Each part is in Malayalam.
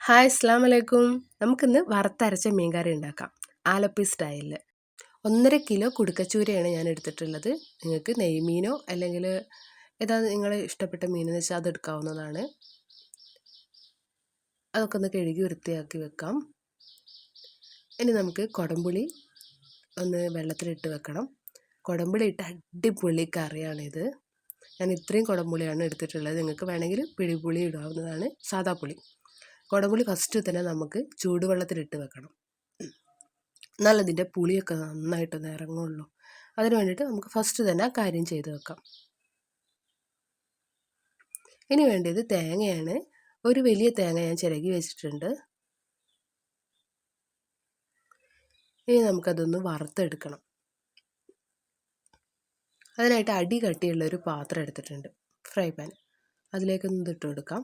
ഹായ് അസ്സലാമു അലൈക്കും. നമുക്കിന്ന് വറുത്തരച്ച മീൻ കറി ഉണ്ടാക്കാം, ആലപ്പി സ്റ്റൈലിൽ. 1.5 കിലോ കുടുക്കച്ചൂരയാണ് ഞാൻ എടുത്തിട്ടുള്ളത്. നിങ്ങൾക്ക് നെയ്മീനോ അല്ലെങ്കിൽ ഏതാ നിങ്ങൾ ഇഷ്ടപ്പെട്ട മീനെന്ന് വെച്ചാൽ അത് എടുക്കാവുന്നതാണ്. അതൊക്കെ ഒന്ന് കഴുകി വൃത്തിയാക്കി വെക്കാം. ഇനി നമുക്ക് കുടംപുളി ഒന്ന് വെള്ളത്തിലിട്ട് വെക്കണം. കുടംപുളി ഇട്ട് അടിപൊളി കറിയാണിത്. ഞാൻ ഇത്രയും കുടംപുളിയാണ് എടുത്തിട്ടുള്ളത്. നിങ്ങൾക്ക് വേണമെങ്കിൽ പിടിപുളി ഇടാവുന്നതാണ്, സാദാ പുളി. കുടംപുളി ഫസ്റ്റ് തന്നെ നമുക്ക് ചൂടുവെള്ളത്തിലിട്ട് വെക്കണം, എന്നാൽ അതിൻ്റെ പുളിയൊക്കെ നന്നായിട്ടൊന്ന് ഇറങ്ങുള്ളൂ. അതിന് വേണ്ടിയിട്ട് നമുക്ക് ഫസ്റ്റ് തന്നെ ആ കാര്യം ചെയ്ത് വെക്കാം. ഇനി വേണ്ടത് തേങ്ങയാണ്. ഒരു വലിയ തേങ്ങ ഞാൻ ചിരകി വെച്ചിട്ടുണ്ട്. ഇനി നമുക്കതൊന്ന് വറുത്തെടുക്കണം. അതിനായിട്ട് അടി കട്ടിയുള്ളൊരു പാത്രം എടുത്തിട്ടുണ്ട്, ഫ്രൈ പാൻ. അതിലേക്കൊന്ന് ഇട്ട് കൊടുക്കാം.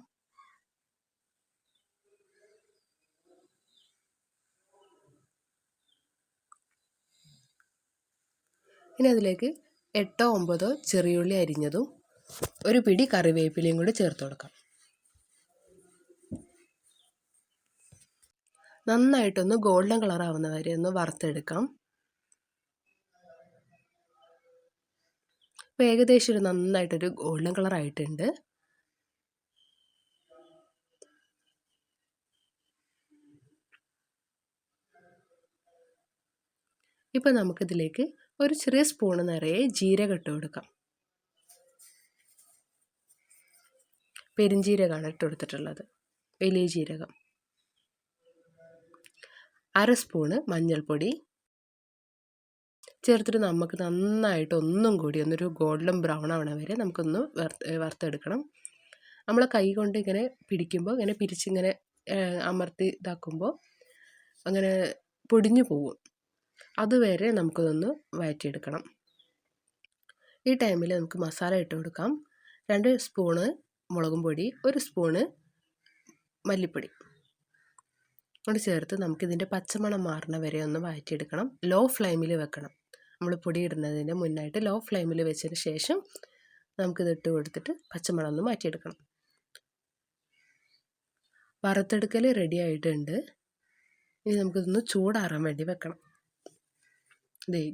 ഇനി അതിലേക്ക് 8-9 ചെറിയുള്ളി അരിഞ്ഞതും ഒരു പിടി കറിവേപ്പിലയും കൂടി ചേർത്ത് കൊടുക്കാം. നന്നായിട്ടൊന്ന് ഗോൾഡൻ കളർ ആവുന്ന വരെ ഒന്ന് വറുത്തെടുക്കാം. ഇപ്പോൾ ഏകദേശം നന്നായിട്ടൊരു ഗോൾഡൻ കളർ ആയിട്ടുണ്ട്. ഇപ്പോൾ നമുക്കിതിലേക്ക് ഒരു ചെറിയ സ്പൂണ് നിറയെ ജീരകം ഇട്ട് കൊടുക്കാം. പെരുംജീരകമാണ് ഇട്ട് കൊടുത്തിട്ടുള്ളത്, വലിയ ജീരകം. 1/2 സ്പൂണ് മഞ്ഞൾപ്പൊടി ചേർത്തിട്ട് നമുക്ക് നന്നായിട്ട് ഒന്നും കൂടി ഒന്നൊരു ഗോൾഡൻ ബ്രൗൺ ആവണ വരെ നമുക്കൊന്ന് വറുത്തെടുക്കണം. നമ്മൾ കൈ കൊണ്ട് ഇങ്ങനെ പിടിക്കുമ്പോൾ ഇങ്ങനെ പിരിച്ചിങ്ങനെ അമർത്തി ഇതാക്കുമ്പോൾ അങ്ങനെ പൊടിഞ്ഞു പോകും. അതുവരെ നമുക്കതൊന്ന് വഴറ്റിയെടുക്കണം. ഈ ടൈമിൽ നമുക്ക് മസാല ഇട്ട് കൊടുക്കാം. 2 സ്പൂണ് മുളകും പൊടി, 1 സ്പൂണ് മല്ലിപ്പൊടി കൊണ്ട് ചേർത്ത് നമുക്കിതിൻ്റെ പച്ചമണം മാറണ വരെ ഒന്ന് വഴറ്റിയെടുക്കണം. ലോ ഫ്ലെയിമിൽ വെക്കണം. നമ്മൾ പൊടി ഇടുന്നതിന് മുന്നായിട്ട് ലോ ഫ്ലെയിമിൽ വെച്ചതിന് ശേഷം നമുക്കിത് ഇട്ട് കൊടുത്തിട്ട് പച്ചമണം ഒന്ന് മാറ്റിയെടുക്കണം. വറുത്തെടുക്കൽ റെഡി ആയിട്ടുണ്ട്. ഇനി നമുക്കിതൊന്ന് ചൂടാറാൻ വേണ്ടി വെക്കണം.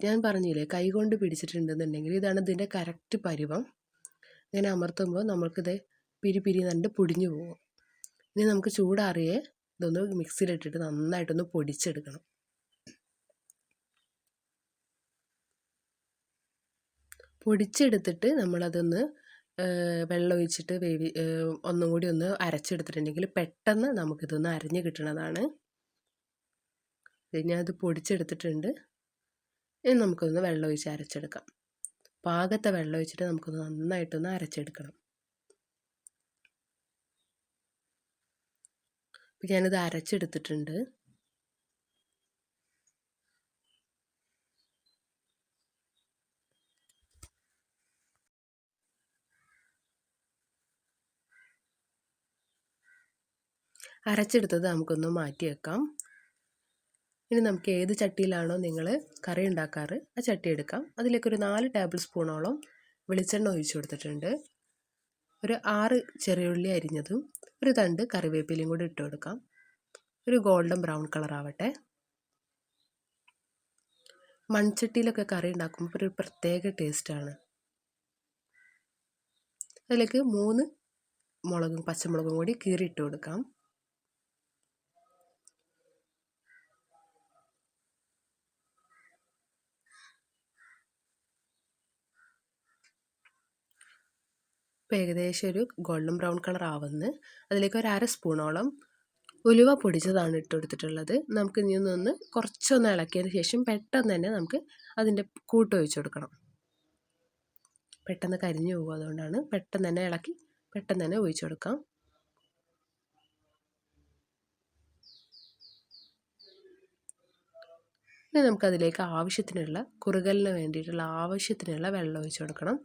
ഞാൻ പറഞ്ഞില്ലേ, കൈ കൊണ്ട് പിടിച്ചിട്ടുണ്ടെന്നുണ്ടെങ്കിൽ ഇതാണ് ഇതിൻ്റെ കറക്റ്റ് പരുവം. ഇങ്ങനെ അമർത്തുമ്പോൾ നമുക്കിത് പിരി നണ്ട് പൊടിഞ്ഞു പോകും. ഇനി നമുക്ക് ചൂടാറിയേ ഇതൊന്ന് മിക്സിയിലിട്ടിട്ട് നന്നായിട്ടൊന്ന് പൊടിച്ചെടുക്കണം. പൊടിച്ചെടുത്തിട്ട് നമ്മളതൊന്ന് വെള്ളം ഒഴിച്ചിട്ട് ഒന്നും കൂടി ഒന്ന് അരച്ചെടുത്തിട്ടുണ്ടെങ്കിൽ പെട്ടെന്ന് നമുക്കിതൊന്ന് അരഞ്ഞ് കിട്ടണതാണ്. ഞാനത് പൊടിച്ചെടുത്തിട്ടുണ്ട്. ഇനി നമുക്കൊന്ന് വെള്ളം ഒഴിച്ച് അരച്ചെടുക്കാം. പാകത്തെ വെള്ളം ഒഴിച്ചിട്ട് നമുക്കൊന്ന് നന്നായിട്ടൊന്ന് അരച്ചെടുക്കണം. അപ്പോൾ ഞാനിത് അരച്ചെടുത്തിട്ടുണ്ട്. അരച്ചെടുത്തത് നമുക്കൊന്ന് മാറ്റി വെക്കാം. ഇനി നമുക്ക് ഏത് ചട്ടിയിലാണോ നിങ്ങൾ കറി ഉണ്ടാക്കാറ് ആ ചട്ടി എടുക്കാം. അതിലേക്കൊരു 4 ടേബിൾ സ്പൂണോളം വെളിച്ചെണ്ണ ഒഴിച്ചു കൊടുത്തിട്ടുണ്ട്. ഒരു 6 ചെറിയുള്ളി അരിഞ്ഞതും ഒരു തണ്ട് കറിവേപ്പിലയും കൂടി ഇട്ട് കൊടുക്കാം. ഒരു ഗോൾഡൻ ബ്രൗൺ കളർ ആവട്ടെ. മൺചട്ടിയിലൊക്കെ കറി ഉണ്ടാക്കുമ്പോൾ ഒരു പ്രത്യേക ടേസ്റ്റാണ്. അതിലേക്ക് 3 പച്ചമുളകും കൂടി കീറിയിട്ട് കൊടുക്കാം. ഇപ്പോൾ ഏകദേശം ഒരു ഗോൾഡൻ ബ്രൗൺ കളർ ആവുന്നു. അതിലേക്ക് ഒരു 1/2 സ്പൂണോളം ഉലുവ പൊടിച്ചതാണ് ഇട്ട് കൊടുത്തിട്ടുള്ളത്. നമുക്ക് ഇനി ഒന്ന് കുറച്ചൊന്ന് ഇളക്കിയതിന് ശേഷം പെട്ടെന്ന് തന്നെ നമുക്ക് അതിൻ്റെ കൂട്ട് ഒഴിച്ച് കൊടുക്കണം. പെട്ടെന്ന് കരിഞ്ഞു പോകും, അതുകൊണ്ടാണ് പെട്ടെന്ന് തന്നെ ഇളക്കി പെട്ടെന്ന് തന്നെ ഒഴിച്ചു കൊടുക്കാം. ഇനി നമുക്കതിലേക്ക് ആവശ്യത്തിനുള്ള കുറുകലിന് വേണ്ടിയിട്ടുള്ള ആവശ്യത്തിനുള്ള വെള്ളം ഒഴിച്ചു കൊടുക്കണം.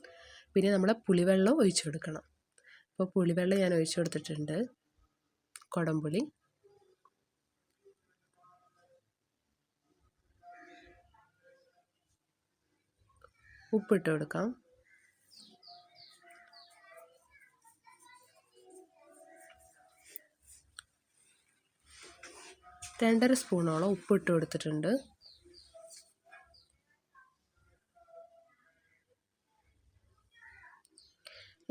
പിന്നെ നമ്മൾ പുളിവെള്ളം ഒഴിച്ചു കൊടുക്കണം. അപ്പോൾ പുളിവെള്ളം ഞാൻ ഒഴിച്ചു കൊടുത്തിട്ടുണ്ട്. കുടംപുളി, ഉപ്പിട്ട് കൊടുക്കാം. 2.5 സ്പൂണോളം ഉപ്പിട്ട് കൊടുത്തിട്ടുണ്ട്.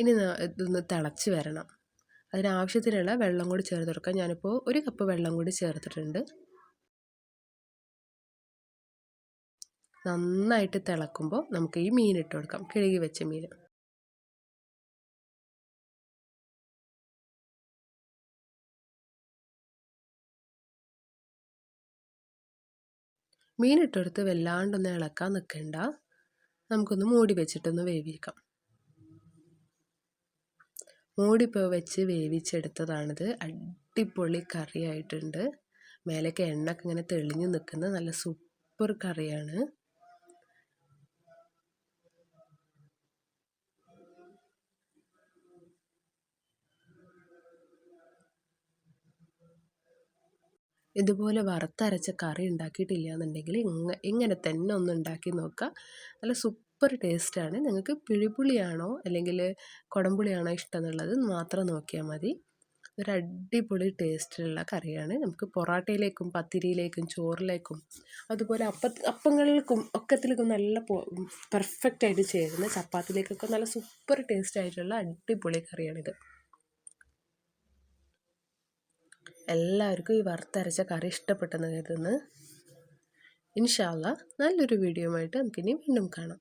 ഇനി ഇതൊന്ന് തിളച്ച് വരണം. അതിനാവശ്യത്തിനുള്ള വെള്ളം കൂടി ചേർത്ത് കൊടുക്കാം. ഞാനിപ്പോൾ 1 കപ്പ് വെള്ളം കൂടി ചേർത്തിട്ടുണ്ട്. നന്നായിട്ട് തിളക്കുമ്പോൾ നമുക്ക് ഈ മീൻ ഇട്ട് കൊടുക്കാം, കഴുകി വെച്ച മീൻ. മീൻ ഇട്ടെടുത്ത് വല്ലാണ്ടൊന്ന് ഇളക്കാൻ നിൽക്കണ്ട. നമുക്കൊന്ന് മൂടി വെച്ചിട്ടൊന്ന് വേവിക്കാം. മൂടിപ്പോൾ വെച്ച് വേവിച്ചെടുത്തതാണിത്. അടിപൊളി കറിയായിട്ടുണ്ട്. മേലേക്ക് എണ്ണയൊക്കെ ഇങ്ങനെ തെളിഞ്ഞ് നിൽക്കുന്ന നല്ല സൂപ്പർ കറിയാണ്. ഇതുപോലെ വറുത്തരച്ച കറി ഉണ്ടാക്കിയിട്ടില്ല എന്നുണ്ടെങ്കിൽ ഇങ്ങനെ തന്നെ ഒന്ന് ഉണ്ടാക്കി നോക്കുക. നല്ല സൂപ്പർ ടേസ്റ്റാണ്. നിങ്ങൾക്ക് പിഴിപുളിയാണോ അല്ലെങ്കിൽ കുടംപുളിയാണോ ഇഷ്ടം എന്നുള്ളത് മാത്രം നോക്കിയാൽ മതി. ഒരു അടിപൊളി ടേസ്റ്റുള്ള കറിയാണ്. നമുക്ക് പൊറാട്ടയിലേക്കും പത്തിരിയിലേക്കും ചോറിലേക്കും അതുപോലെ അപ്പങ്ങളിലേക്കും ഒക്കത്തിലേക്കും നല്ല പെർഫെക്റ്റായിട്ട് ചേരുന്ന ചപ്പാത്തിയിലേക്കൊക്കെ നല്ല സൂപ്പർ ടേസ്റ്റായിട്ടുള്ള അടിപൊളി കറിയാണിത്. എല്ലാവർക്കും ഈ വറുത്തരച്ച കറി ഇഷ്ടപ്പെട്ടെന്ന് കരുതുന്നു. ഇൻഷാ അല്ലാഹ് നല്ലൊരു വീഡിയോ ആയിട്ട് നമുക്കിനി വീണ്ടും കാണാം.